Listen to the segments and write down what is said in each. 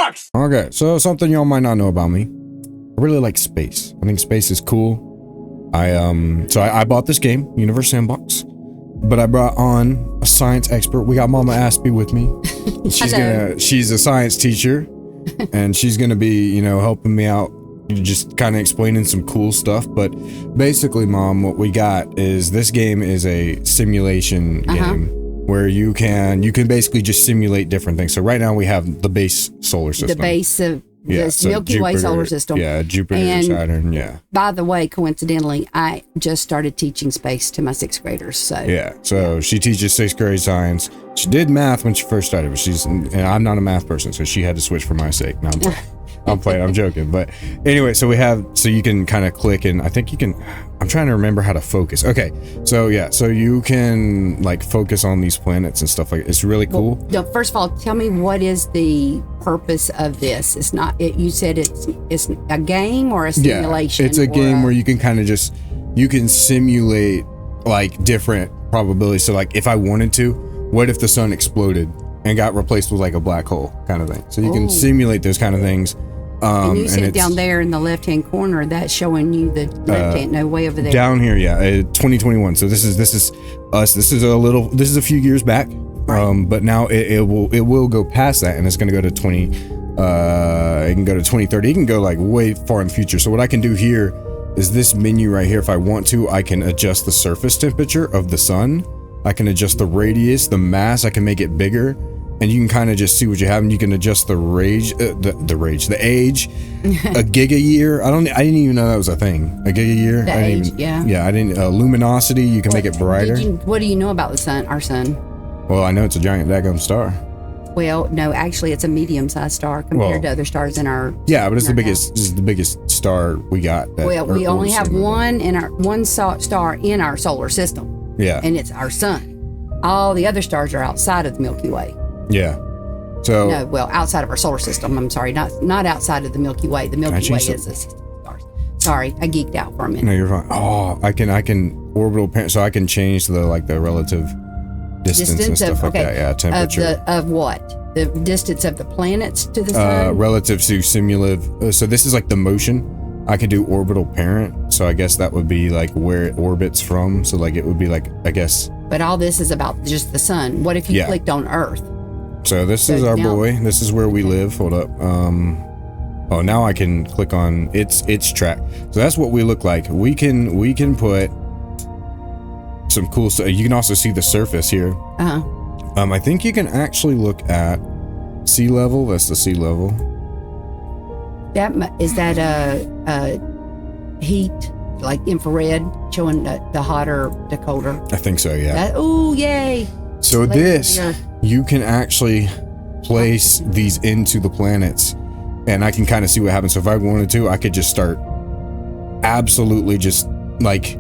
Sandbox! Okay, so something y'all might not know about me. I really like space. I think space is cool. I bought this game, Universe Sandbox, but I brought on a science expert. We got Mama Aspie with me. She's a science teacher, and she's gonna be, helping me out, just kind of explaining some cool stuff. But basically, Mom, what we got is this game is a simulation game where you can basically just simulate different things. So right now we have the base solar system. The base of this Milky Way solar system. Yeah, Jupiter, Saturn, yeah. By the way, coincidentally, I just started teaching space to my 6th graders. So she teaches 6th grade science. She did math when she first started, but I'm not a math person, so she had to switch for my sake. No, I'm playing, I'm joking. But anyway, so you can kind of click, and I think you can, I'm trying to remember how to focus. Okay, so you can like focus on these planets and stuff like it's really cool. Well, first of all, tell me, what is the purpose of this? It's not, you said it's a game or a simulation? Yeah, it's a game where you can kind of you can simulate like different probabilities. So like if I wanted to, what if the sun exploded and got replaced with like a black hole kind of thing? So you can simulate those kind of things. And you said down there in the left-hand corner, that's showing you the left-hand, no, way over there. Down here, 2021. So this is us. This is a few years back. Right. But now it will go past that, and it's going to go to 20. It can go to 2030. It can go like way far in the future. So what I can do here is this menu right here. If I want to, I can adjust the surface temperature of the sun. I can adjust the radius, the mass. I can make it bigger. And you can kind of just see what you have, and you can adjust the age, the age, a giga-year. I didn't even know that was a thing. A giga-year. I didn't. Luminosity. You can make it brighter. What do you know about the sun? Our sun. Well, I know it's a giant daggum star. Well, no, actually, it's a medium-sized star compared to other stars in our. Yeah, but it's the biggest. This is the biggest star we got. We only have one star in our solar system. Yeah, and it's our sun. All the other stars are outside of the Milky Way. Yeah. So outside of our solar system. I'm sorry, not outside of the Milky Way. The Milky Way is a system of stars. Sorry, I geeked out for a minute. No, you're fine. Oh, I can orbital parent, so I can change the relative distance and stuff like that. Yeah, temperature of what? The distance of the planets to the sun. Relative to simulative. So this is like the motion. I could do orbital parent. So I guess that would be like where it orbits from. So like it would be like, I guess. But all this is about just the sun. What if you clicked on Earth? So this is our boy. This is where we live. Hold up. Now I can click on its track. So that's what we look like. We can put some cool stuff. You can also see the surface here. I think you can actually look at sea level. That's the sea level. Is that a heat, like infrared, showing the hotter, the colder? I think so. Yeah. Oh, yay! So you can actually place these into the planets, and I can kind of see what happens. So if I wanted to, I could just start absolutely just like,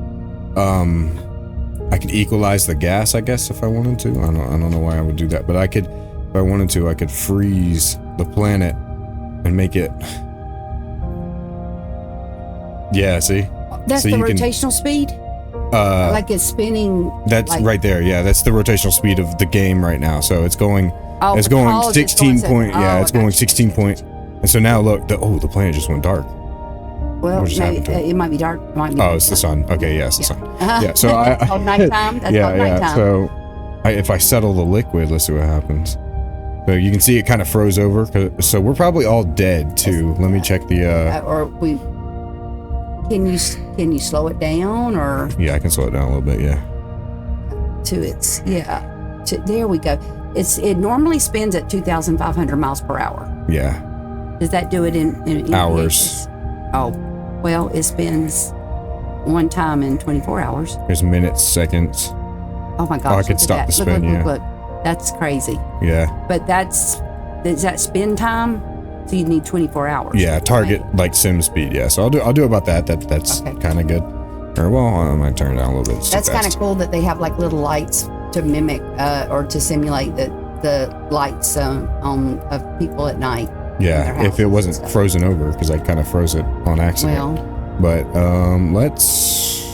I could equalize the gas, I guess, if I wanted to. I don't know why I would do that, but if I wanted to, I could freeze the planet and make it. Yeah, see? That's the rotational speed? Like it's spinning. That's right there. Yeah, that's the rotational speed of the game right now. So it's going. It's going 16 point. Yeah, it's going 16 point. And so now look, the planet just went dark. Well, it might be dark. It's the sun. Okay, yeah, it's the sun. Yeah, so that's called nighttime. That's called nighttime. So if I settle the liquid, let's see what happens. So you can see it kind of froze over. So we're probably all dead too. Let me check the. Can you slow it down or? Yeah, I can slow it down a little bit. Yeah. There we go. It normally spins at 2,500 miles per hour. Yeah. Does that do it in hours? Well, it spins one time in 24 hours. There's minutes, seconds. Oh my gosh! I could stop the spin. Look, that's crazy. Yeah. But is that spin time? So you need 24 hours. Yeah, target like sim speed. Yeah, so I'll do about that. That's kind of good. Or well, I might turn it down a little bit. That's kind of cool that they have like little lights to mimic or to simulate the lights of people at night. Yeah, if it wasn't frozen over, because I kind of froze it on accident. Well, but let's.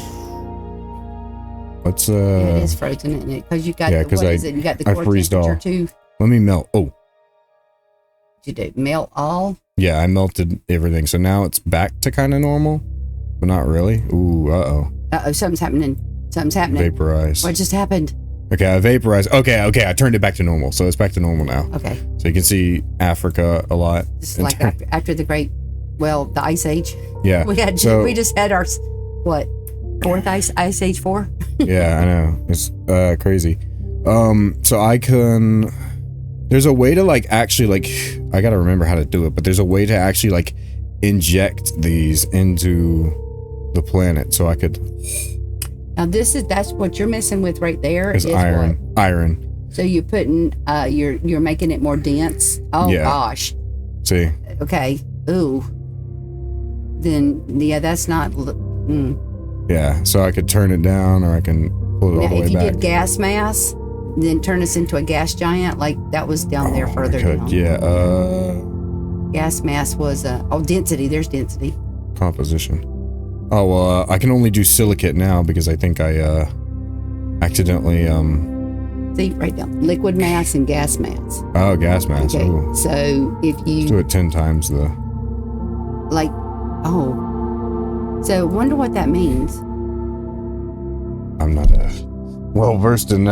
it is frozen, isn't it? Because you got you got the core temperature too. Let me melt. Oh. did it melt all? Yeah, I melted everything. So now it's back to kind of normal, but not really. Ooh, Uh-oh, something's happening. Something's happening. Vaporized. What just happened? Okay, I vaporized. Okay, I turned it back to normal. So it's back to normal now. Okay. So you can see Africa a lot. This is like after the the Ice Age. Yeah. We just had our, what, fourth Ice Age 4? Yeah, I know. It's crazy. So I can, there's a way to like actually like, I gotta remember how to do it, but there's a way to actually like inject these into the planet so I could. Now that's what you're messing with right there. Is iron. What? Iron. So you're putting, you're making it more dense. Oh yeah. gosh. See. Okay. Ooh. Then yeah, that's not. Yeah. So I could turn it down, or I can pull it all the way back. If you did gas mass, then turn us into a gas giant, like that was down there further down. Yeah. Gas mass was density. There's density. Composition. Oh well, I can only do silicate now because I think I accidentally See right down liquid mass and gas mass. Oh, gas mass. Okay. Ooh. So if you do it 10 times the. Like, so wonder what that means. I'm not well versed in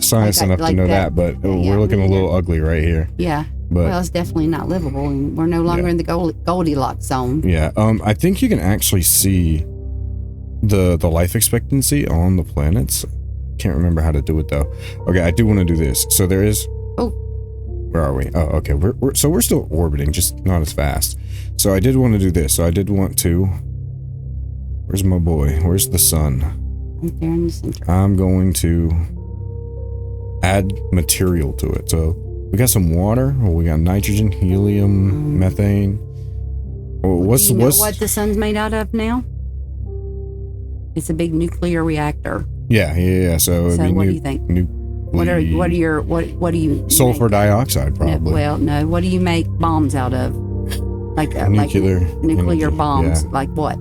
science enough to know that, but we're looking a little ugly right here. Yeah. But, well, it's definitely not livable, and we're no longer in the Goldilocks zone. Yeah. I think you can actually see the life expectancy on the planets. Can't remember how to do it though. Okay, I do want to do this. So there is. Oh. Where are we? Oh, okay. We're still orbiting, just not as fast. So I did want to do this. So I did want to. Where's my boy? Where's the sun? Right there in the center. I'm going to add material to it. So we got some water. Oh, we got nitrogen, helium, methane. Oh, what's what the sun's made out of now? It's a big nuclear reactor. Yeah. So what do you think? What do you sulfur dioxide probably? No. What do you make bombs out of? Like nuclear bombs. Yeah. Like what?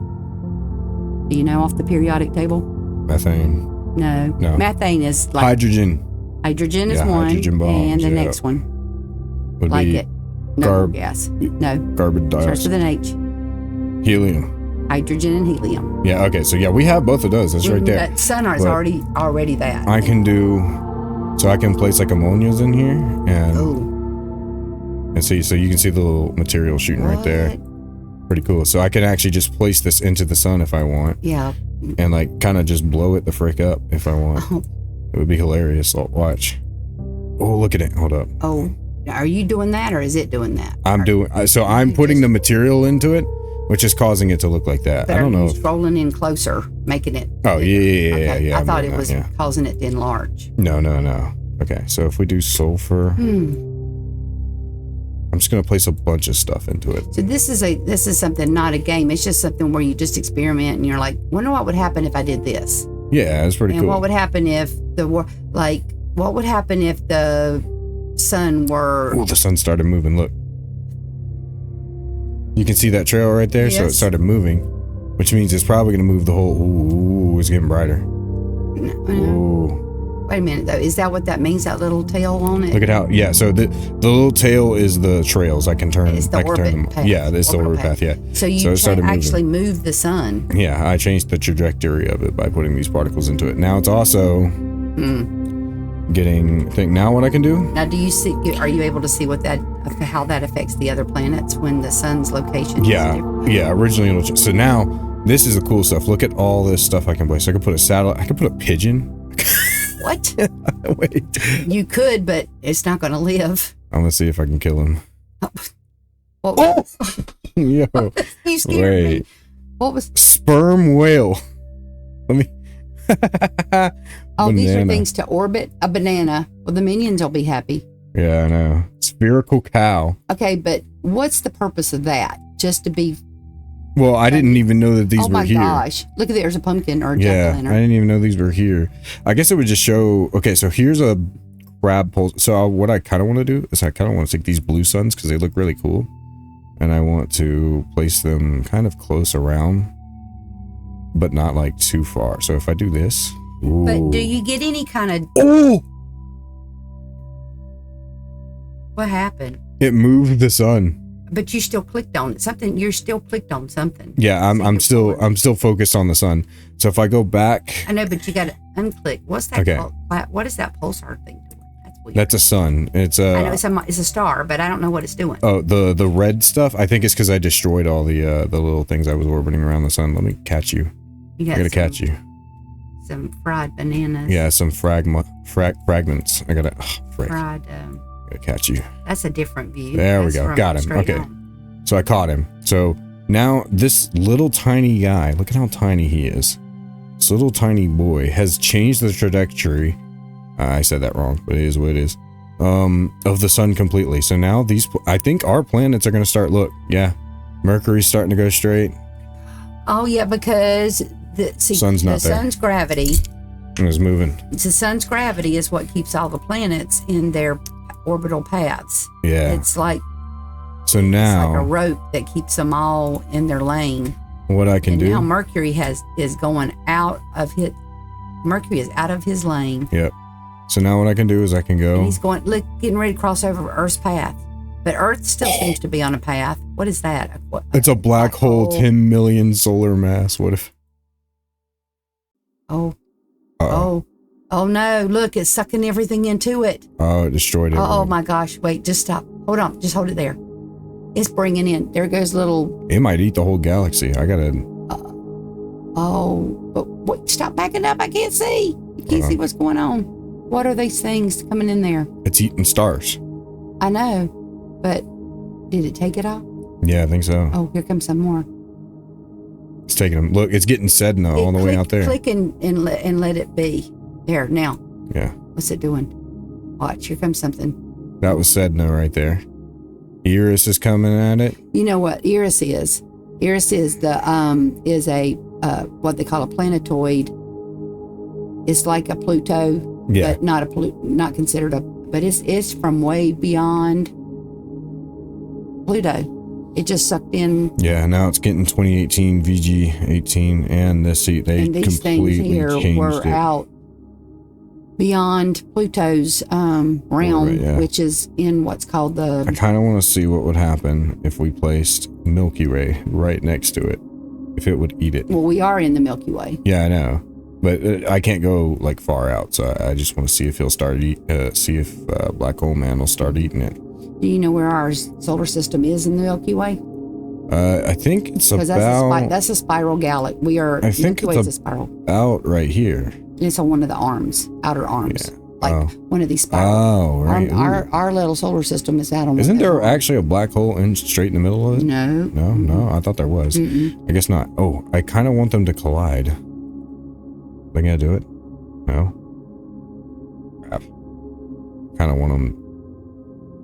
Do you know off the periodic table? Methane. No. Methane is like hydrogen. Hydrogen is one, hydrogen bombs, and the next one would like be it. No gas. No. Carbon dioxide. Starts with an H. Helium. Hydrogen and helium. Yeah. Okay. So yeah, we have both of those. That's right there. That sun is already that. I can do. So I can place like ammonias in here and see. So you can see the little material shooting right there. Pretty cool. So I can actually just place this into the sun if I want. Yeah. And like kind of just blow it the frick up if I want. It would be hilarious. Watch. Oh, look at it. Hold up. Oh, are you doing that or is it doing that? I'm putting the material into it, which is causing it to look like that. I don't know. It's rolling in closer, making it. Oh, yeah. I thought it was causing it to enlarge. No. Okay, so if we do sulfur, I'm just gonna place a bunch of stuff into it. So this is something, not a game. It's just something where you just experiment and you're like, wonder what would happen if I did this. Yeah, it's pretty cool. And what would happen if what would happen if the sun were? Oh, the sun started moving. Look, you can see that trail right there. Yes. So it started moving, which means it's probably gonna move the whole. Ooh, it's getting brighter. Ooh. Wait a minute though. Is that what that means? That little tail on it? Look at how. Yeah. So the little tail is the trails. I can turn. It's the orbit them. Path. Yeah, it's the orbit path. Yeah. So you actually move the sun. Yeah, I changed the trajectory of it by putting these particles into it. Now it's also getting. Now what I can do? Now, do you see? Are you able to see how that affects the other planets when the sun's location? Yeah. Yeah. Originally, so now this is the cool stuff. Look at all this stuff I can place. I can put a satellite. I can put a pigeon. What? Wait. You could, but it's not going to live. I'm going to see if I can kill him. Oh! Yo. You scared me. What was? Sperm whale. Let me. These are things to orbit. A banana. Well, the minions will be happy. Yeah, I know. Spherical cow. Okay, but what's the purpose of that? Just to be. Well, I didn't even know that these were here. Oh my gosh. Look at there's a pumpkin or a jack-o'-lantern. I didn't even know these were here. I guess it would just show, okay, so here's a crab pole. So what I kind of want to do is I kind of want to take these blue suns because they look really cool. And I want to place them kind of close around, but not like too far. So if I do this. Ooh. But do you get any kind of... Oh! What happened? It moved the sun. But you still clicked on it. You're still clicked on something. Yeah, I'm still focused on the sun. So if I go back, I know, but you got to unclick. What's that? Okay. What is that pulsar thing doing? That's weird. That's a sun. It's a. I know it's a star, but I don't know what it's doing. Oh, the red stuff. I think it's because I destroyed all the little things I was orbiting around the sun. Let me catch you. I gotta catch you. Some fried bananas. Yeah, some fragments. I gotta. Fried. Gotta catch you. That's a different view. There we go. Got him. Okay. So I caught him. So now this little tiny guy, look at how tiny he is. This little tiny boy has changed the trajectory. I said that wrong, but it is what it is. Of the sun completely. So now I think our planets are going to start, look, yeah. Mercury's starting to go straight. Oh yeah, because sun's not there. Sun's gravity. It's moving. The sun's gravity is what keeps all the planets in their orbital paths. Yeah. It's like now it's like a rope that keeps them all in their lane. What I can do now Mercury is going out of his lane. Yep. So now what I can do is I can go. And he's getting ready to cross over Earth's path. But Earth still seems to be on a path. What is that? It's a black hole, 10 million solar mass. What if? Oh no, look, it's sucking everything into it. Oh, it destroyed everything. Oh my gosh, wait, just stop. Hold on, just hold it there. It's bringing in, there goes little... It might eat the whole galaxy. I gotta... but wait, stop backing up, I can't see. You can't see what's going on. What are these things coming in there? It's eating stars. I know, but did it take it all? Yeah, I think so. Oh, here comes some more. It's taking them. Look, it's getting Sedna all the way out there. Click and let it be. There, now. Yeah. What's it doing? Watch, here comes something. That was Sedna right there. Eris is coming at it. You know what Eris is? Eris is what they call a planetoid. It's like a Pluto, but not considered but it's from way beyond Pluto. It just sucked in. Yeah, now it's getting 2018 VG18 and these completely things here changed were it. out beyond Pluto's realm, which is in what's called the... I kind of want to see what would happen if we placed Milky Way right next to it. If it would eat it. Well, we are in the Milky Way. Yeah, I know. But I can't go like far out, so I just want to see if he'll see if Black Hole Man will start eating it. Do you know where our solar system is in the Milky Way? I think it's about... That's a spiral galaxy. I think it's a spiral. Out right here. It's on one of the outer arms. Yeah. Like one of these spirals. Oh, right. Our little solar system is out on. Isn't there actually a black hole straight in the middle of it? No. I thought there was. I guess not. Oh, I kind of want them to collide. They gonna do it? No. Crap. Kind of want them.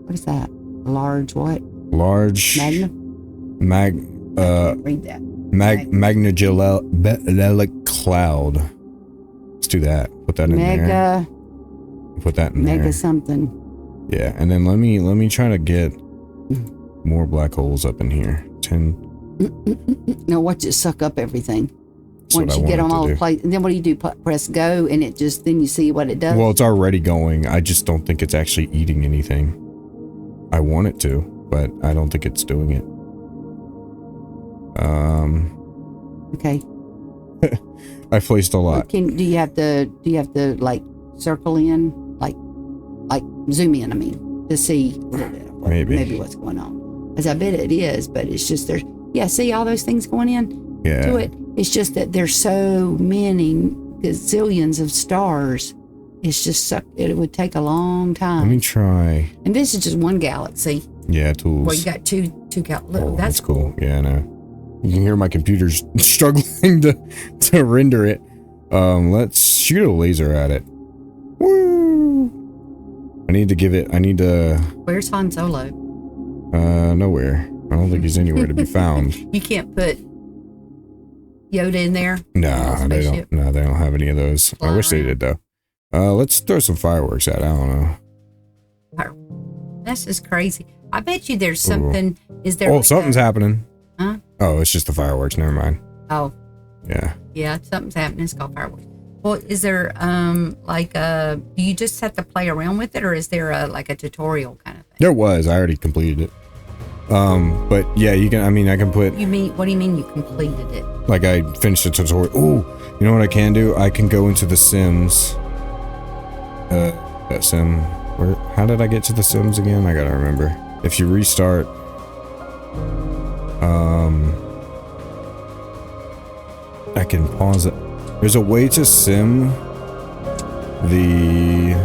What is that? Large what? Large. Read that. Magnellaric cloud. Let's do that. Put that in there. Put that in there. Mega something. Yeah, and then let me try to get more black holes up in here. 10. Now watch it suck up everything. That's once you get them all in place, and then what do? Press go, and it just then you see what it does. Well, it's already going. I just don't think it's actually eating anything. I want it to, but I don't think it's doing it. Okay. I placed a lot. Do you have to like circle in, like zoom in? I mean, to see maybe what's going on. As I bet it is, but it's just there. Yeah, see all those things going in to it. It's just that there's so many gazillions of stars. It's just it would take a long time. Let me try. And this is just one galaxy. Yeah, tools. Well, you got two galaxies. Oh, that's cool. Yeah, I know. You can hear my computer's struggling to render it. Let's shoot a laser at it. Woo! I need to... Where's Han Solo? Nowhere. I don't think he's anywhere to be found. You can't put Yoda in there? No, they don't. No, they don't have any of those. I wish they did, though. Let's throw some fireworks at it. I don't know. That's just crazy. I bet you there's something. Is there? Oh, something's happening. Huh? Oh, it's just the fireworks. Never mind. Oh. Yeah. Yeah, something's happening. It's called fireworks. Well, is there do you just have to play around with it, or is there a tutorial kind of thing? There was. I already completed it. But yeah, you can. I mean, I can put. You mean what do you mean you completed it? Like I finished the tutorial. Ooh, you know what I can do? I can go into the Sims. Sim. Where? How did I get to the Sims again? I gotta remember. If you restart. I can pause it. There's a way to sim the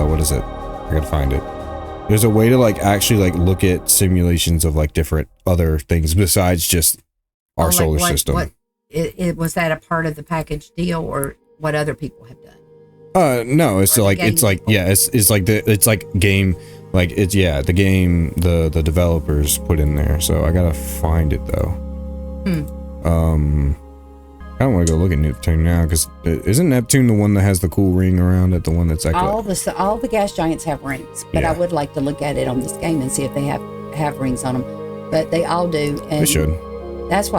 what is it? I gotta find it. There's a way to actually look at simulations of different other things besides just our solar system. What was that a part of the package deal, or what other people have done? No, it's the game the developers put in there. So I gotta find it though. I don't want to go look at Neptune now, because isn't Neptune the one that has the cool ring around it? The one that's all the gas giants have rings, but I would like to look at it on this game and see if they have rings on them. But they all do, and they should. That's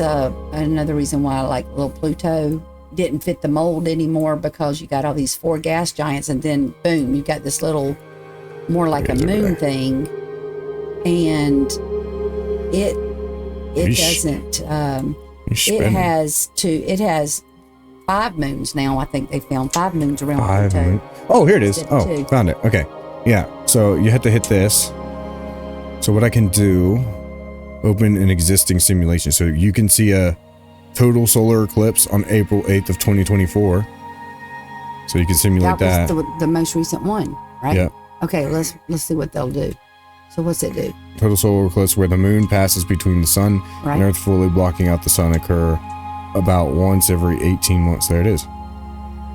another reason why little Pluto didn't fit the mold anymore, because you got all these 4 gas giants, and then boom, you got this little more like a moon thing, and it doesn't. It has 5 moons now. I think they found 5 moons around Pluto. Oh, here it is. Oh, found it. Okay. Yeah. So you have to hit this. So what I can do, open an existing simulation. So you can see a total solar eclipse on April 8th of 2024. So you can simulate that. That was the most recent one, right? Yeah. Okay, let's see what they'll do. So what's it do? Total solar eclipse where the moon passes between the sun and Earth, fully blocking out the sun, occur about once every 18 months. There it is.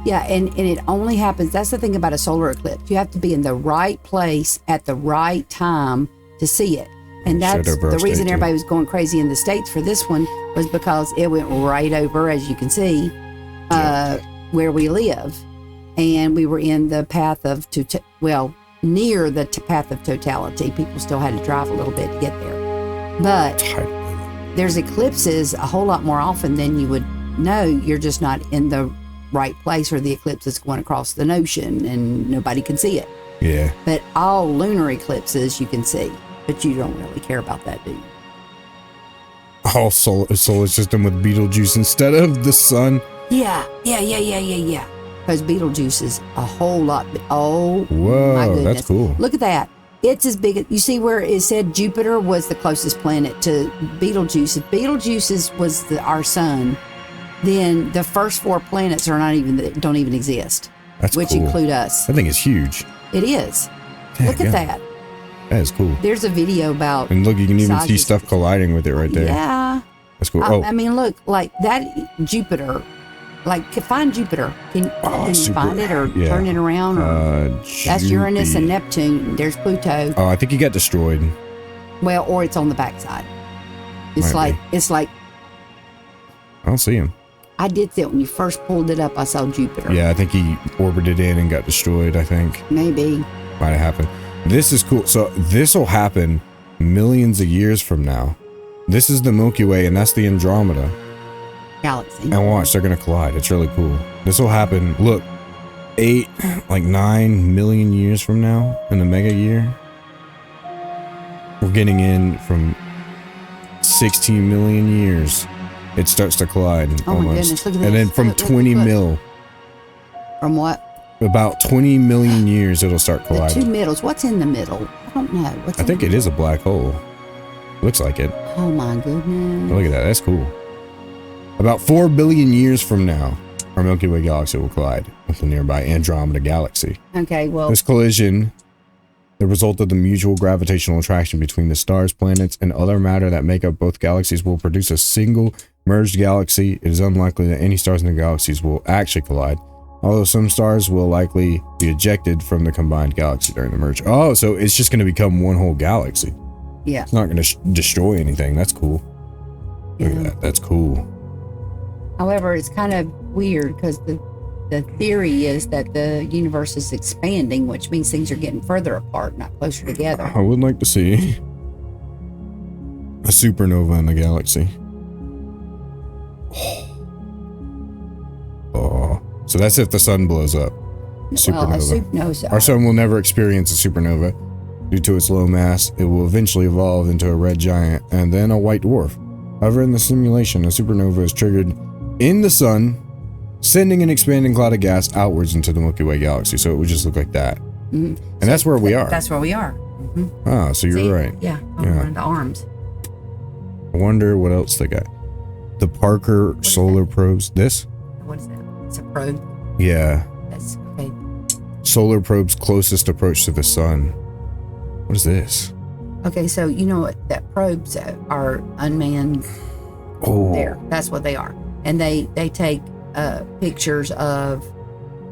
Yeah, and it only happens. That's the thing about a solar eclipse. You have to be in the right place at the right time to see it. And that's the reason everybody was going crazy in the States for this one, was because it went right over, as you can see, where we live. And we were in the path of, near the path of totality. People still had to drive a little bit to get there. But there's eclipses a whole lot more often than you would know. You're just not in the right place, or the eclipse is going across the ocean and nobody can see it. Yeah. But all lunar eclipses you can see, but you don't really care about that, do you? All solar system with Betelgeuse instead of the sun. Yeah. Because Betelgeuse is a whole lot. Oh, whoa, my goodness. That's cool. Look at that. It's as big. You see where it said Jupiter was the closest planet to Betelgeuse. If Betelgeuse was our sun, then the first 4 planets don't even exist. That's which cool. include us. That thing is huge. It is. Look at that. That is cool. There's a video about. And look, you can even see stuff colliding with it right there. Yeah. That's cool. I mean, look, like that Jupiter. Find Jupiter. Can you find it or turn it around? That's Uranus and Neptune. There's Pluto. Oh, I think he got destroyed. Well, or it's on the backside. It's like I don't see him. I did that when you first pulled it up. I saw Jupiter. Yeah, I think he orbited in and got destroyed. I think maybe might have happened. This is cool. So this will happen millions of years from now. This is the Milky Way, and that's the Andromeda galaxy. And watch, they're gonna collide. It's really cool. This will happen. Look, 9 million years from now in the mega year. We're getting in from 16 million years. It starts to collide almost. My goodness, look at this. And then from 20 mil. From what? About 20 million years it'll start colliding. The 2 middles. What's in the middle? I don't know. I think it is a black hole. Looks like it. Oh my goodness. Look at that. That's cool. About 4 billion years from now, our Milky Way galaxy will collide with the nearby Andromeda galaxy. Okay, well. This collision, the result of the mutual gravitational attraction between the stars, planets, and other matter that make up both galaxies, will produce a single merged galaxy. It is unlikely that any stars in the galaxies will actually collide, although some stars will likely be ejected from the combined galaxy during the merge. Oh, so it's just going to become one whole galaxy. Yeah. It's not going to destroy anything. That's cool. Look at that. That's cool. However, it's kind of weird because the theory is that the universe is expanding, which means things are getting further apart, not closer together. I would like to see a supernova in the galaxy. So that's if the sun blows up. Supernova. Our sun will never experience a supernova. Due to its low mass, it will eventually evolve into a red giant and then a white dwarf. However, in the simulation, a supernova is triggered in the sun, sending an expanding cloud of gas outwards into the Milky Way galaxy. So it would just look like that. And that's where we are. That's where we are. Ah, so you're right. Yeah, on the arms. I wonder what else they got. The Parker solar probes. This? What is that? It's a probe? Yeah. That's okay. Solar probe's closest approach to the sun. What is this? Okay, so you know what? That probes are unmanned. Oh. There, that's what they are. And they take pictures of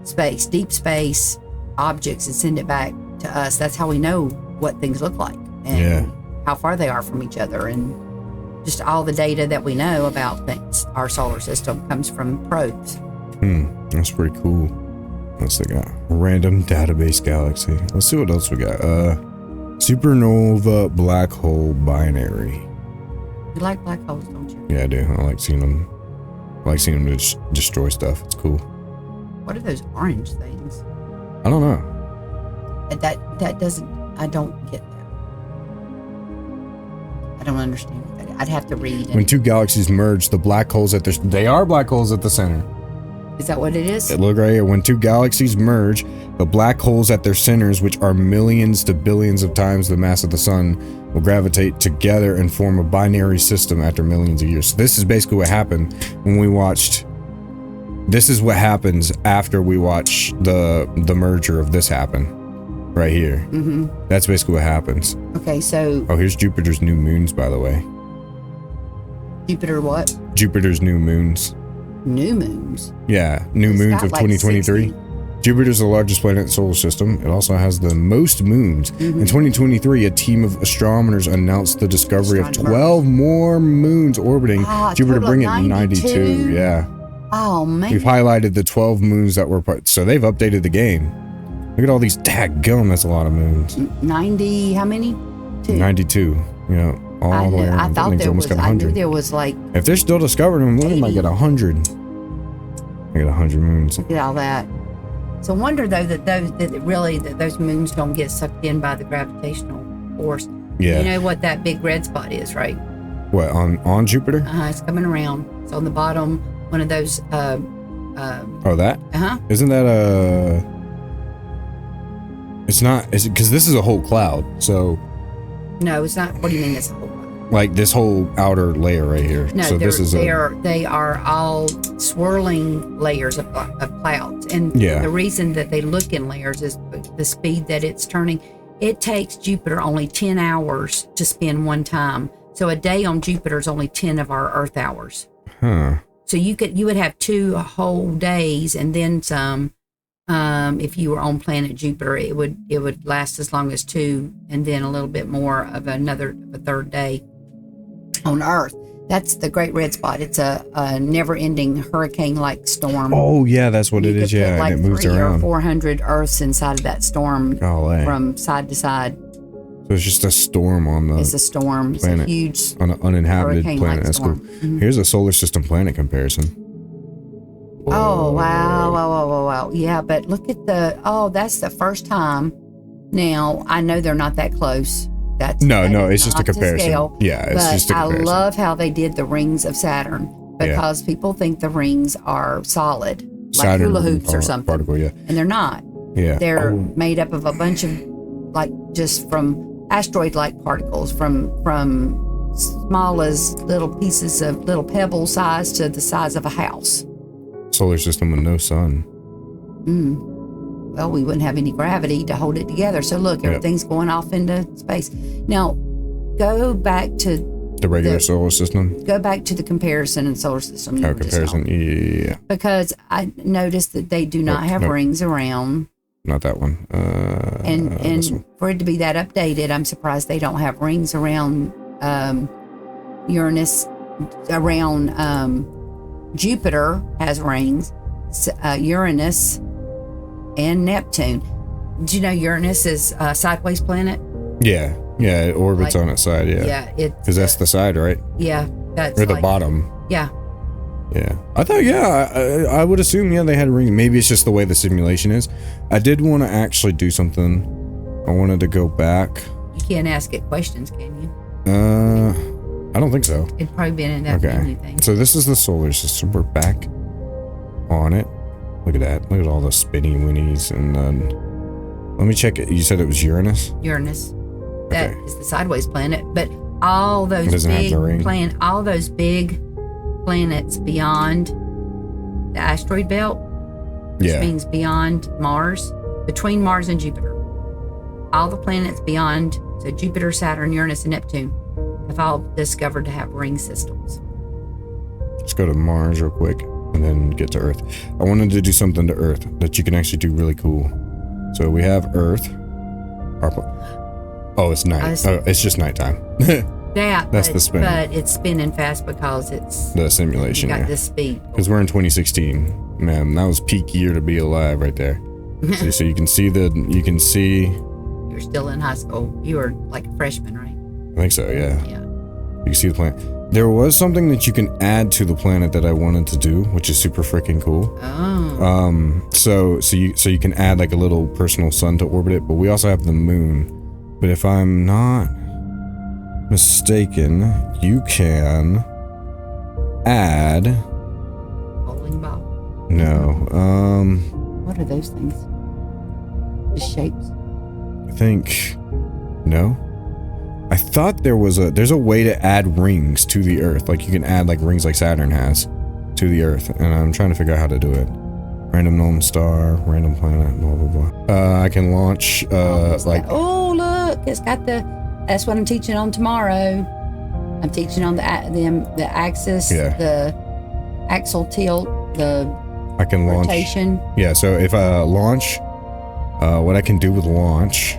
space, deep space objects, and send it back to us. That's how we know what things look like and how far they are from each other, and just all the data that we know about things. Our solar system comes from probes. That's pretty cool. What's they got? Random database galaxy. Let's see what else we got. Supernova black hole binary. You like black holes, don't you? Yeah, I do. I like seeing them. Destroy stuff. It's cool. What are those orange things? I don't know. That doesn't. I don't get that. I don't understand what that is. I'd have to read. When two galaxies merge, the black holes at they are black holes at the center. Is that what it is? Look right here. When two galaxies merge, the black holes at their centers, which are millions to billions of times the mass of the sun, will gravitate together and form a binary system after millions of years. So this is basically what happened when we watched. This is what happens after we watch the merger of this happen. Right here. That's basically what happens. Okay, so... Oh, here's Jupiter's new moons, by the way. Jupiter what? Jupiter's new moons. New moons? Yeah, new moons of 2023. Like Jupiter's the largest planet in the solar system. It also has the most moons. In 2023, a team of astronomers announced the discovery of 12 more moons orbiting Jupiter, bringing it to 92. Yeah. Oh, man. We've highlighted the 12 moons that were part. So they've updated the game. Look at all these daggum. That's a lot of moons. 90, how many? 92. Yeah. All the way around. I thought there was, I knew there was like... If they're still discovering them, we might get 100. I get 100 moons. Look at all that. So wonder though that those moons don't get sucked in by the gravitational force. Yeah. You know what that big red spot is, right? What, on Jupiter? It's coming around. It's on the bottom, one of those oh, that? Uh-huh. Isn't that it's not, is it, because this is a whole cloud, so... No, it's not. What do you mean it's a whole cloud? Like this whole outer layer right here. No, so they are all swirling layers of clouds. And the reason that they look in layers is the speed that it's turning. It takes Jupiter only 10 hours to spin one time. So a day on Jupiter is only 10 of our Earth hours. Huh. So you would have 2 whole days and then some. If you were on planet Jupiter, it would last as long as 2 and then a little bit more of a third day on Earth. That's the Great Red Spot. It's a never-ending hurricane-like storm. Oh yeah, that's what it is. Yeah, like and it moves 300 around. or 400 Earths inside of that storm from side to side. So it's just a storm on the. It's a storm. Planet, it's a huge on an uninhabited planet. That's storm. cool. Here's a solar system planet comparison. Whoa. Oh wow! Yeah, but look at that's the first time. Now I know they're not that close. No, it's just a comparison. Scale, yeah, it's just a comparison. I love how they did the rings of Saturn because people think the rings are solid, like hula hoops or something. Particle, yeah. And they're not. Yeah. They're made up of a bunch of just from asteroid-like particles, from small as little pieces of little pebble size to the size of a house. Solar system with no sun. Well, we wouldn't have any gravity to hold it together. So look, everything's going off into space. Now, go back to the regular solar system. Go back to the comparison in solar system. Comparison, yeah. Because I noticed that they do not have rings around. Not that one. And for it to be that updated, I'm surprised they don't have rings around Uranus, around Jupiter has rings, Uranus, and Neptune. Do you know Uranus is a sideways planet? Yeah, it orbits on its side, Yeah, because that's the side, right? Yeah, that's or the bottom. Yeah. Yeah, I thought, I would assume, they had rings. Maybe it's just the way the simulation is. I did want to actually do something. I wanted to go back. You can't ask it questions, can you? I don't think so. It'd probably be in that anything. So this is the solar system. We're back on it. Look at that. Look at all the spinny winnies. And then, let me check it. You said it was Uranus? Uranus. That is the sideways planet. But all those big planets beyond the asteroid belt, which means beyond Mars, between Mars and Jupiter. All the planets beyond, so Jupiter, Saturn, Uranus, and Neptune, have all discovered to have ring systems. Let's go to Mars real quick and then get to Earth. I wanted to do something to Earth that you can actually do really cool. So we have Earth. Oh, it's night. It's just nighttime. That's the spin. But it's spinning fast because it's the simulation. You got this speed. Because we're in 2016. Man, that was peak year to be alive right there. So you can see You're still in high school. You were like a freshman, right? I think so, yeah. Yeah. You can see the planet. There was something that you can add to the planet that I wanted to do, which is super freaking cool. Oh. So you can add like a little personal sun to orbit it, but we also have the moon. But if I'm not mistaken, you can add. Bowling ball. No. What are those things? Just shapes. I think. No. I thought there's a way to add rings to the Earth. Like you can add like rings like Saturn has to the Earth, and I'm trying to figure out how to do it. Random known star, random planet, blah blah blah. I can launch look, it's got that's what I'm teaching on tomorrow. I'm teaching on the axis, the axial tilt, I can launch rotation. Yeah, so if I launch, what I can do with launch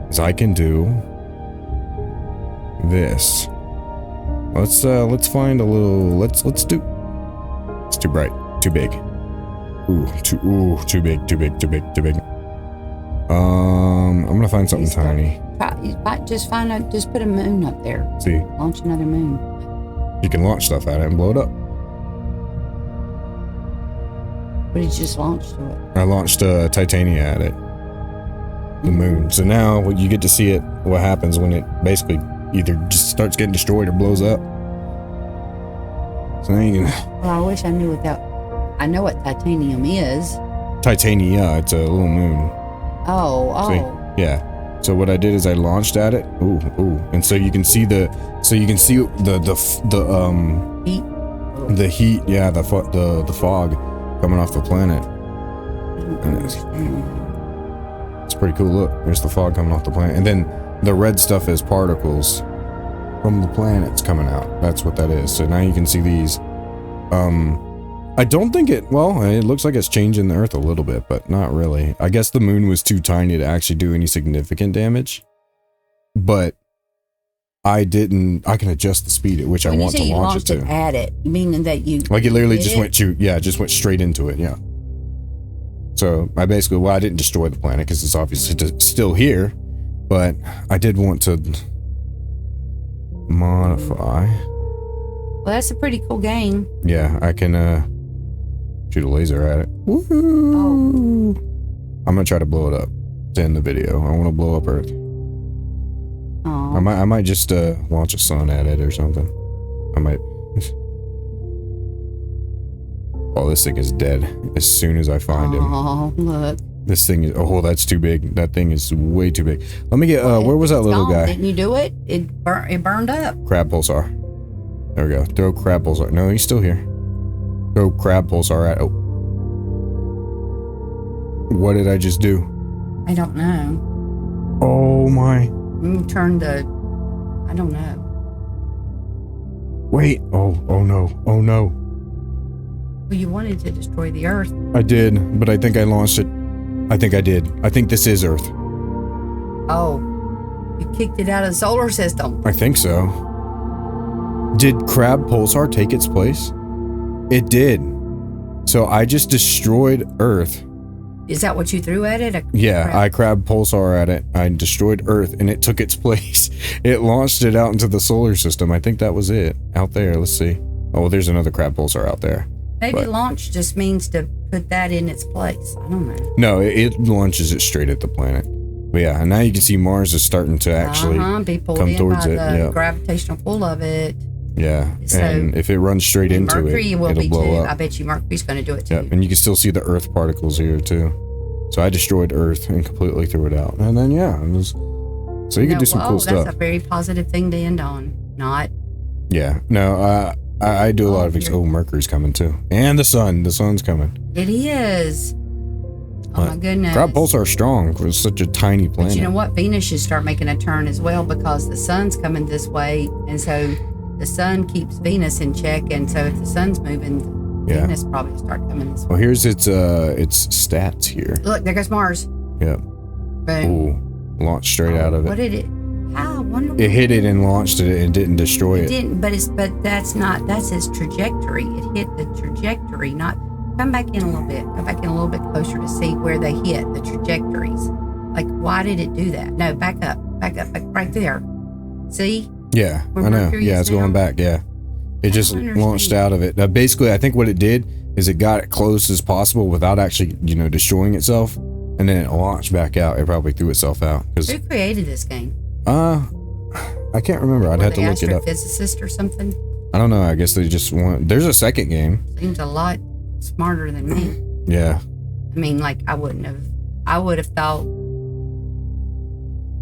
is I can do this. Let's find a little. Let's do. It's too bright, too big. Too big. I'm gonna find something tiny. Just put a moon up there. See, launch another moon. You can launch stuff at it and blow it up. What did you just launch to it? I launched Titania at it. The moon. So now you get to see it. What happens when it basically either just starts getting destroyed or blows up. So now you can. Well, I wish I knew what that. I know what titanium is. Titania. It's a little moon. Oh. See? Yeah. So what I did is I launched at it. And so you can see the heat. The heat. Yeah. The fog coming off the planet. And it's pretty cool. Look, there's the fog coming off the planet, and then the red stuff is particles from the planets coming out. That's what that is. So now you can see these. I don't think it looks like it's changing the Earth a little bit, but not really. I guess the moon was too tiny to actually do any significant damage. But I can adjust the speed at which I want to launch it to. At it, meaning that you like it literally just went straight into it. Yeah. So I didn't destroy the planet because it's obviously still here, but I did want to modify. Well, that's a pretty cool game. Yeah, I can shoot a laser at it. Woo-hoo. Oh. I'm gonna try to blow it up to end the video. I want to blow up Earth. Oh. I might just launch a sun at it or something. I might. Oh, this thing is dead as soon as I find him. Oh, look. This thing is. Oh, that's too big. That thing is way too big. Let me get. Where was that little guy? Didn't you do it? It burned up. Crab pulsar. There we go. Throw crab pulsar. No, he's still here. Throw crab pulsar at. Oh. What did I just do? I don't know. Oh my. Turn the. I don't know. Wait. Oh no. Oh no. Well, you wanted to destroy the Earth. I did, but I think I launched it. I think I did. I think this is Earth. Oh. You kicked it out of the solar system. I think so. Did Crab Pulsar take its place? It did. So I just destroyed Earth. Is that what you threw at it? I Crab Pulsar at it. I destroyed Earth and it took its place. It launched it out into the solar system. I think that was it. Out there, let's see. Oh, there's another crab pulsar out there. Maybe launch just means to put that in its place. I don't know. No, it launches it straight at the planet. But yeah, and now you can see Mars is starting to actually be pulled come in towards by it. the gravitational pull of it. Yeah, So, and if it runs straight into Mercury it, will it'll be blow too. up. I bet you Mercury's going to do it too. Yeah, and you can still see the Earth particles here too. So I destroyed Earth and completely threw it out. And then so you can do some cool stuff. That's a very positive thing to end on. Not. Yeah. No, I do a lot of Mercury's coming too. And the sun. The sun's coming. It is. Oh my goodness. Crab pulsar strong for such a tiny planet. But you know what? Venus should start making a turn as well because the sun's coming this way. And so the sun keeps Venus in check. And so if the sun's moving, Venus probably will start coming this way. Well, here's its stats here. Look, there goes Mars. Yeah. Boom. Ooh, launched straight out of it. What did it? How? It hit it and launched it and didn't destroy it. It didn't, but that's its trajectory. It hit the trajectory, not. Come back in a little bit. Go back in a little bit closer to see where they hit the trajectories. Like, why did it do that? No, back up, back right there. See? Yeah, I know. Yeah, it's going back. Yeah, it just launched out of it. Basically, I think what it did is it got it close as possible without actually, destroying itself, and then it launched back out. It probably threw itself out. Who created this game? I can't remember. I'd have to look it up. Astrophysicist or something? I don't know. I guess they just want. There's a second game. Seems a lot smarter than me. Yeah. I mean, like I would have thought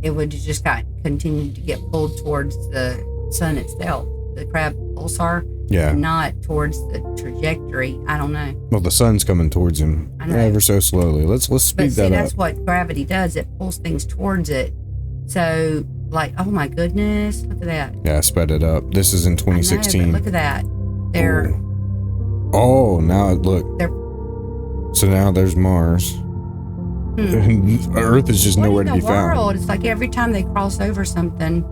it would have just continued to get pulled towards the sun itself, the crab pulsar. Yeah. Not towards the trajectory. I don't know. Well, the sun's coming towards him ever so slowly. Let's speed that up. That's what gravity does. It pulls things towards it. So, like, oh my goodness, look at that. Yeah, sped it up. This is in 2016. I know, but look at that. They're. Oh, now look. So now there's Mars. Earth is just nowhere to be found. It's like every time they cross over something,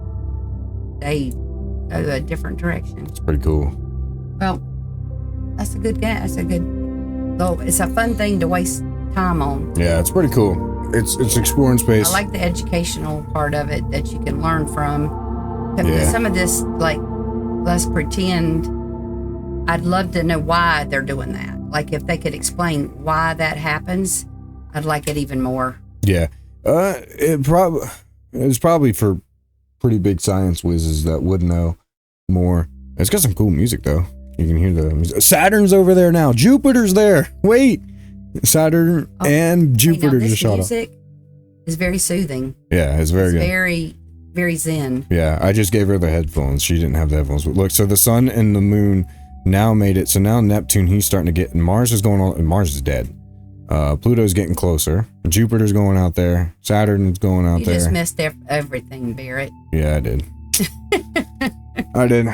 they go a different direction. It's pretty cool. Well, that's a good game. It's a fun thing to waste time on. Yeah, it's pretty cool. It's exploring space. I like the educational part of it that you can learn from. Yeah. Some of this, like, let's pretend. I'd love to know why they're doing that. Like, if they could explain why that happens, I'd like it even more. Yeah. It's probably for pretty big science whizzes that would know more. It's got some cool music, though. You can hear the music. Saturn's over there now. Jupiter's there. Wait. Saturn and Jupiter just shot up. Music is very soothing. Yeah, it's very good. Very, very zen. Yeah, I just gave her the headphones. She didn't have the headphones. But look, so the sun and the moon now made it. So now Neptune, he's starting to get, and Mars is going on, and Mars is dead. Pluto's getting closer. Jupiter's going out there. Saturn's going out there. You just missed everything, Barrett. Yeah, I did. I did.